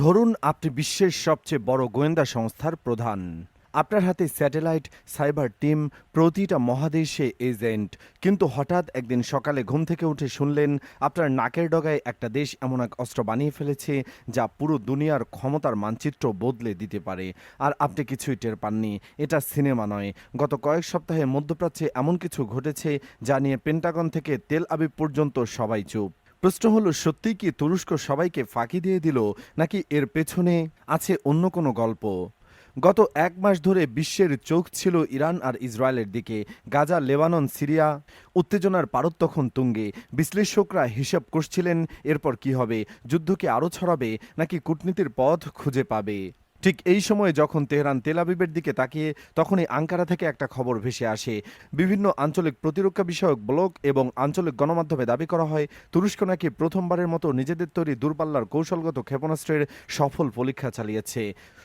ধরুন আপনি বিশ্বের সবচেয়ে বড় গোয়েন্দা সংস্থার প্রধান। আপনার হাতে স্যাটেলাইট, সাইবার টিম, প্রতিটা মহাদেশে এজেন্ট। কিন্তু হঠাৎ একদিন সকালে ঘুম থেকে উঠে শুনলেন আপনার নাকের ডগায় একটা দেশ এমন এক অস্ত্র বানিয়ে ফেলেছে যা পুরো দুনিয়ার ক্ষমতার মানচিত্র বদলে দিতে পারে। আর আপনি কিছুই টের পাননি। এটা সিনেমা নয়, গত কয়েক সপ্তাহে মধ্যপ্রাচ্যে এমন কিছু ঘটেছে যা নিয়ে পেন্টাগন থেকে তেল আবিব পর্যন্ত সবাই চুপ। প্রশ্ন হলো, সত্যিই কি তুরস্ক সবাইকে ফাঁকি দিয়ে দিল, নাকি এর পেছনে আছে অন্য কোনো গল্প? গত এক মাস ধরে বিশ্বের চোখ ছিল ইরান আর ইসরায়েলের দিকে। গাজা, লেবানন, সিরিয়া, উত্তেজনার পারদ তখন তুঙ্গে। বিশ্লেষকরা হিসাব করছিলেন এরপর কি হবে, যুদ্ধ কি আরও ছড়াবে, নাকি কূটনীতির পথ খুঁজে পাবে। ঠিক এই সময়ে যখন তেহরান তেল আবিবের দিকে তাকিয়ে, তখনই আঙ্কারা থেকে একটা খবর ভেসে আসে। বিভিন্ন আঞ্চলিক প্রতিরক্ষা বিষয়ক ব্লগ এবং আঞ্চলিক গণমাধ্যমে দাবি করা হয় তুরস্ক নাকি প্রথমবারের মতো নিজেদের তৈরি দূরপাল্লার কৌশলগত ক্ষেপণাস্ত্রের সফল পরীক্ষা চালিয়েছে।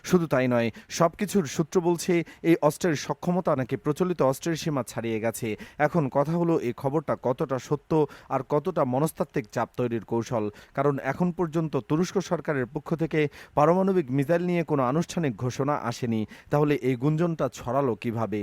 শুধু তাই নয়, সবকিছুর সূত্র বলছে এই অস্ত্রের সক্ষমতা নাকি প্রচলিত অস্ত্রের সীমা ছাড়িয়ে গেছে। এখন কথা হলো, এই খবরটা কতটা সত্য আর কতটা মনস্তাত্ত্বিক চাপ তৈরির কৌশল। কারণ এখন পর্যন্ত তুরস্ক সরকারের পক্ষ থেকে পারমাণবিক মিসাইল নিয়ে কোনো আনুষ্ঠানিক ঘোষণা আসেনি। তাহলে এই গুঞ্জনটা ছড়ালো কিভাবে?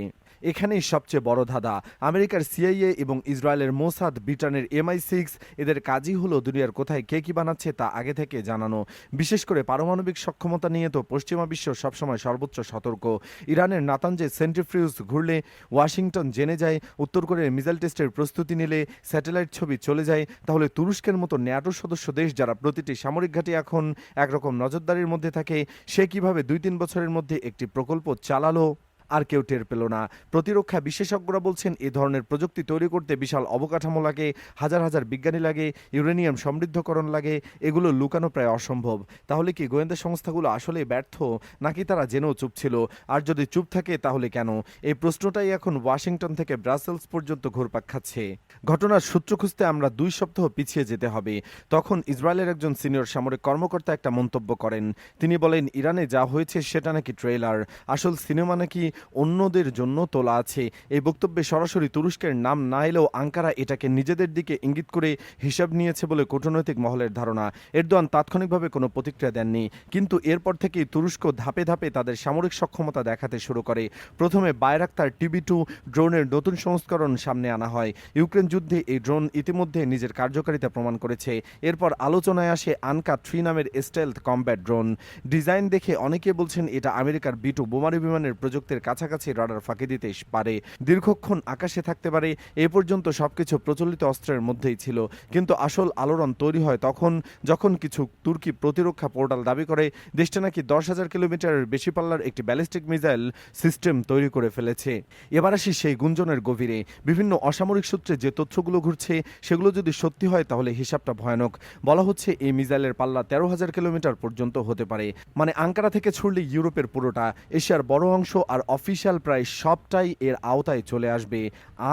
এখানেই সবচেয়ে বড় ধাঁধা। আমেরিকার সিআইএ এবং ইসরায়েলের মোসাদ, ব্রিটেনের MI6, এদের কাজই হলো দুনিয়ার কোথায় কে কি বানাচ্ছে তা আগে থেকে জানানো। বিশেষ করে পারমাণবিক সক্ষমতা নিয়ে তো পশ্চিমা বিশ্ব সবসময় সর্বোচ্চ সতর্ক। ইরানের নাতানজে সেন্ট্রিফিউজ ঘুরলে ওয়াশিংটন জেনে যায়, উত্তর কোরিয়ার মিসাইল টেস্টের প্রস্তুতি নিলে স্যাটেলাইট ছবি চলে যায়। তাহলে তুরস্কের মতো ন্যাটো সদস্য দেশ, যারা প্রতিটি সামরিক ঘাঁটি এখন একরকম নজরদারির মধ্যে থাকে, সে কিভাবে 2-3 বছরের মধ্যে একটি প্রকল্প চালালো আর কেউ টের পেল না। প্রতিরক্ষা বিশেষজ্ঞরা বলছেন এ ধরনের প্রযুক্তি তৈরি করতে বিশাল অবকাঠামো লাগে, হাজার হাজার বিজ্ঞানী লাগে, ইউরেনিয়াম সমৃদ্ধকরণ লাগে। এগুলো লুকানো প্রায় অসম্ভব। তাহলে কি গোয়েন্দা সংস্থাগুলো আসলে ব্যর্থ, নাকি তারা জেনেও চুপ ছিল? আর যদি চুপ থাকে তাহলে কেন? এই প্রশ্নটাই এখন ওয়াশিংটন থেকে ব্রাসেলস পর্যন্ত ঘুরপাক খাচ্ছে। ঘটনার সূত্র খুঁজতে আমরা 2 সপ্তাহ পিছিয়ে যেতে হবে। তখন ইসরায়েলের একজন সিনিয়র সামরিক কর্মকর্তা একটা মন্তব্য করেন। তিনি বলেন, ইরানে যা হয়েছে সেটা নাকি ট্রেলার, আসল সিনেমা নাকি অন্যদের জন্য তোলা আছে। এই বক্তব্যে সরাসরি তুরস্কের নাম না এলেও আঙ্কারা এটাকে নিজেদের দিকে ইঙ্গিত করে হিসাব নিয়েছে বলে কূটনৈতিক মহলের ধারণা। এরদোয়ান তাৎক্ষণিকভাবে কোনো প্রতিক্রিয়া দেননি, কিন্তু এরপর থেকেই তুরস্ক ধাপে ধাপে তাদের সামরিক সক্ষমতা দেখাতে শুরু করে। প্রথমে বায়রাক্তার TB2 ড্রোনের নতুন সংস্করণ সামনে আনা হয়। ইউক্রেন যুদ্ধে এই ড্রোন ইতিমধ্যে নিজের কার্যকারিতা প্রমাণ করেছে। এরপর আলোচনায় আসে আনকা 3 নামের স্টেলথ কমব্যাট ড্রোন। ডিজাইন দেখে অনেকে বলছেন এটা আমেরিকার B2 বোমারু বিমানের প্রযুক্তির কাছাকাছি রাডার ফাঁকি দিতে পারে, দীর্ঘক্ষণ আকাশে থাকতে পারে। এ পর্যন্ত সবকিছু প্রচলিত অস্ত্রের মধ্যেই ছিল। কিন্তু আসল আলোড়ন তৈরি হয় তখন, যখন কিছু তুর্কি প্রতিরক্ষা পোর্টাল দাবি করে দেশটা নাকি 10,000 কিলোমিটারের বেশি পাল্লার একটি ব্যালিস্টিক মিসাইল সিস্টেম তৈরি করে ফেলেছে। এবার আসি সেই গুঞ্জনের গভীরে। বিভিন্ন অসামরিক সূত্রে যে তথ্যগুলো ঘুরছে সেগুলো যদি সত্যি হয় তাহলে হিসাবটা ভয়ানক। বলা হচ্ছে এই মিসাইলের পাল্লা 13,000 কিলোমিটার পর্যন্ত হতে পারে। মানে আঙ্কারা থেকে ছুড়লে ইউরোপের পুরোটা, এশিয়ার বড় অংশ আর অফিসিয়াল প্রায় সবটাই এর আওতায় চলে আসবে।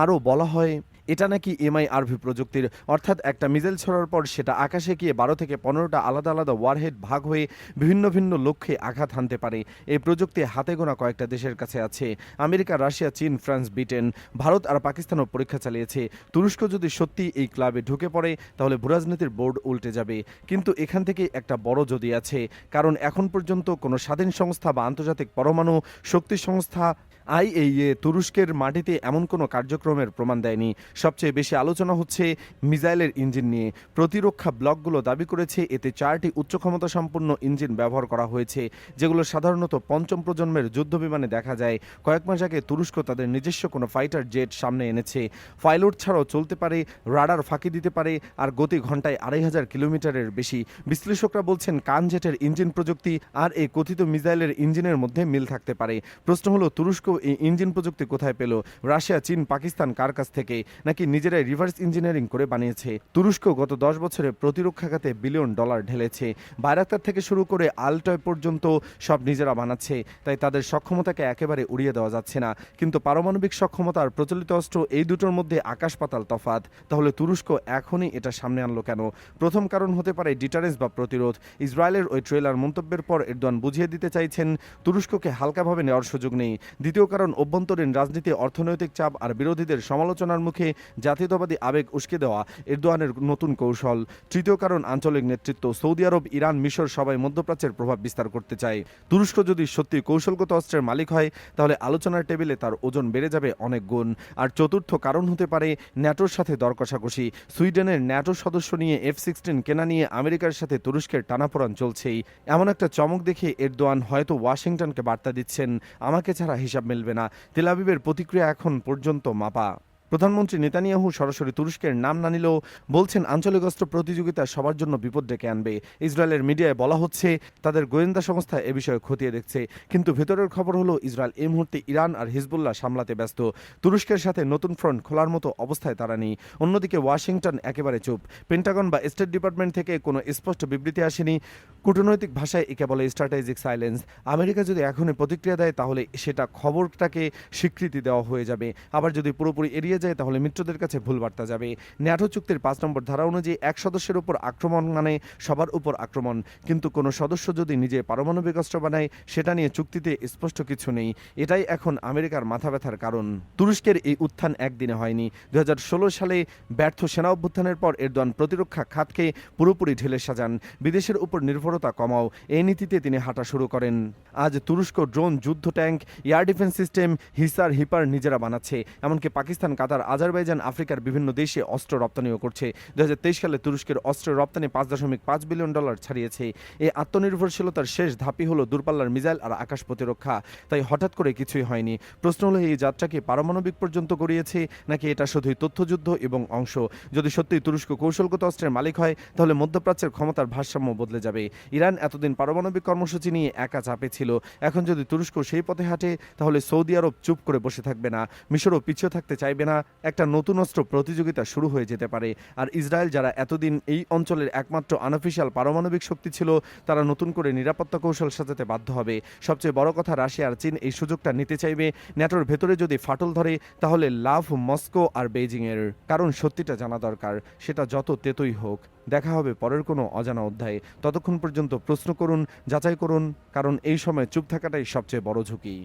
আরও বলা হয় এটা নাকি MIRV প্রযুক্তির, অর্থাৎ একটা মিসাইল ছোড়ার পর সেটা আকাশে গিয়ে 12 থেকে 15টা আলাদা আলাদা ওয়ারহেড ভাগ হয়ে ভিন্ন ভিন্ন লক্ষ্যে আঘাত হানতে পারে। এই প্রযুক্তি হাতে গোনা কয়েকটা দেশের কাছে আছে। আমেরিকা, রাশিয়া, চীন, ফ্রান্স, ব্রিটেন, ভারত আর পাকিস্তানও পরীক্ষা চালিয়েছে। তুরস্ক যদি সত্যি এই ক্লাবে ঢুকে পড়ে তাহলে ভূরাজনীতির বোর্ড উল্টে যাবে। কিন্তু এখান থেকে একটা বড় যদি আছে, কারণ এখন পর্যন্ত কোনো স্বাধীন সংস্থা বা আন্তর্জাতিক পরমাণু শক্তি সংস্থা IAEA তুরস্কের মাটিতে এমন কোনো কার্যক্রমের প্রমাণ দেয়নি। সবচেয়ে বেশি আলোচনা হচ্ছে মিসাইলের ইঞ্জিন নিয়ে। প্রতিরক্ষা ব্লকগুলো দাবি করেছে এতে 4টি উচ্চ ক্ষমতা সম্পন্ন ইঞ্জিন ব্যবহার করা হয়েছে, যেগুলো সাধারণত পঞ্চম প্রজন্মের যুদ্ধ বিমানে দেখা যায়। কয়েক মাস আগে তুরস্ক তাদের নিজস্ব কোনো ফাইটার জেট সামনে এনেছে। পাইলট ছাড়াও চলতে পারে, রাডার ফাঁকি দিতে পারে, আর গতি ঘন্টায় 2,500 কিলোমিটারের বেশি। বিশ্লেষকরা বলছেন কান জেটের ইঞ্জিন প্রযুক্তি আর এই কথিত মিসাইলের ইঞ্জিনের মধ্যে মিল থাকতে পারে। প্রশ্ন হলো, তুরস্ক এই ইঞ্জিন প্রযুক্তি কোথায় পেল? রাশিয়া, চীন, পাকিস্তান কার কাছ থেকে? নাকি নিজেরাই রিভার্স ইঞ্জিনিয়ারিং করে বানিয়েছে? তুরস্ক গত 10 বছরে প্রতিরক্ষা খাতে $বিলিয়ন ঢেলেছে। বায়রাক্তার থেকে শুরু করে আলটয় পর্যন্ত সব নিজেরা বানাচ্ছে। তাই তাদের সক্ষমতাকে একেবারে উড়িয়ে দেওয়া যাচ্ছে না। কিন্তু পারমাণবিক সক্ষমতা আর প্রচলিত অস্ত্র, এই দুটোর মধ্যে আকাশ পাতাল তফাৎ। তাহলে তুরস্ক এখনই এটা সামনে আনলো কেন? প্রথম কারণ হতে পারে ডিটারেন্স বা প্রতিরোধ। ইসরায়েলের ওই ট্রেলার মন্তব্যের পর এরদোয়ান বুঝিয়ে দিতে চাইছেন তুরস্ককে হালকাভাবে নেওয়ার সুযোগ নেই। দ্বিতীয় দ্বিতীয় কারণ অভ্যন্তরীণ রাজনীতি, অর্থনৈতিক চাপ আর বিরোধীদের সমালোচনার মুখে জাতীয়তাবাদী আবেগ উস্কে দেওয়া এরদোয়ানের নতুন কৌশল। তৃতীয় কারণ আঞ্চলিক নেতৃত্ব। সৌদি আরব, ইরান, মিশর সবাই মধ্যপ্রাচ্যের প্রভাব বিস্তার করতে চায়। তুরস্ক যদি সত্যি কৌশলগত অস্ত্রের মালিক হয় তাহলে আলোচনার টেবিলে তার ওজন বেড়ে যাবে অনেক গুণ। আর চতুর্থ কারণ হতে পারে ন্যাটোর সাথে দর কষাকষি। সুইডেনের ন্যাটো সদস্য নিয়ে F-16 কেনা নিয়ে আমেরিকার সাথে তুরস্কের টানাপোড়েন চলছেই। এমন একটা চমক দেখে এরদোয়ান হয়তো ওয়াশিংটনকে বার্তা দিচ্ছেন, আমাকে ছাড়া হিসাব মিলবে না। তেল আবিবের প্রতিক্রিয়া এখন পর্যন্ত মাপা। প্রধানমন্ত্রী নেতানিয়াহু সরাসরি তুরস্কের নাম না নিলেও বলছেন আঞ্চলিক অস্ত্র প্রতিযোগিতা সবার জন্য বিপদ ডেকে আনবে। ইসরায়েলের মিডিয়ায় বলা হচ্ছে তাদের গোয়েন্দা সংস্থা এ বিষয়ে খতিয়ে দেখছে, কিন্তু ভেতরের খবর হলো ইসরায়েল এই মুহূর্তে ইরান আর হিজবুল্লাহ সামলাতে ব্যস্ত। তুরস্কের সাথে নতুন ফ্রন্ট খোলার মতো অবস্থায় তারা নেই। অন্যদিকে ওয়াশিংটন একেবারে চুপ। পেন্টাগন বা স্টেট ডিপার্টমেন্ট থেকে কোনো স্পষ্ট বিবৃতি আসেনি। কূটনৈতিক ভাষায় একে বলে স্ট্র্যাটেজিক সাইলেন্স। আমেরিকা যদি এখনই প্রতিক্রিয়া দেয় তাহলে সেটা খবরটাকে স্বীকৃতি দেওয়া হয়ে যাবে। আবার যদি পুরোপুরি এড়িয়ে যায় তাহলে মিত্রদের কাছে ভুল বার্তা যাবে। ন্যাটো চুক্তির 5 নম্বর ধারা অনুযায়ী এক সদস্যের উপর আক্রমণ মানে সবার উপর আক্রমণ। কিন্তু কোনো সদস্য যদি নিজে পারমাণবিক অস্ত্র বানায় সেটা নিয়ে চুক্তিতে স্পষ্ট কিছু নেই। এটাই এখন আমেরিকার মাথা ব্যথার কারণ। তুরস্কের এই উত্থান একদিনে হয়নি। 2016 সালে ব্যর্থ সেনা অভ্যুত্থানের পর এরদোয়ান প্রতিরক্ষা খাতকে পুরোপুরি ঢেলে সাজান। বিদেশের উপর নির্ভরতা কমাও, এই নীতিতে তিনি হাঁটা শুরু করেন। আজ তুরস্ক ড্রোন, যুদ্ধ tank, air defence system, Hisar, hepar নিজেরা বানাচ্ছে। এমনকি পাকিস্তান, কাতার, আজারবাইজান, আফ্রিকার বিভিন্ন দেশে অস্ত্র রপ্তানিও করছে। 2023 সালে তুরস্কের অস্ত্রের রপ্তানি $5.5 বিলিয়ন ছাড়িয়েছে। এই আত্মনির্ভরশীলতার শেষ ধাপই হলো দূরপাল্লার মিসাইল আর আকাশ প্রতিরক্ষা। তাই হঠাৎ করে কিছুই হয়নি। প্রশ্ন হলো এই যাত্রাকে পারমাণবিক পর্যন্ত গড়িয়েছে নাকি এটা শুধুই তথ্যযুদ্ধ এবং অংশ। যদি সত্যিই তুরস্ক কৌশলগত অস্ত্রের মালিক হয় তাহলে মধ্যপ্রাচ্যের ক্ষমতার ভারসাম্য বদলে যাবে। ইরান এতদিন পারমাণবিক কর্মসূচি নিয়ে একা চাপে ছিল। এখন যদি তুরস্ক সেই পথে হাঁটে তাহলে সৌদি আরব চুপ করে বসে থাকবে না, মিশরও পিছিয়ে থাকতে চাইবে না। একটা নতুন অস্ত্র প্রতিযোগিতা শুরু হয়ে যেতে পারে। আর ইসরায়েল, যারা এতদিন এই অঞ্চলের একমাত্র আনঅফিশিয়াল পারমাণবিক শক্তি ছিল, তারা নতুন করে নিরাপত্তা কৌশল সাজাতে বাধ্য হবে। সবচেয়ে বড় কথা, রাশিয়া আর চীন এই সুযোগটা নিতে চাইবে। ন্যাটোর ভেতরে যদি ফাটল ধরে তাহলে লাভ মস্কো আর বেইজিংয়ের। কারণ সত্যিটা জানা দরকার, সেটা যত তেতই হোক। দেখা হবে পরের কোনো অজানা অধ্যায়ে। ততক্ষণ পর্যন্ত প্রশ্ন করুন, যাচাই করুন, কারণ এই সময় চুপ থাকাটাই সবচেয়ে বড় ঝুঁকি।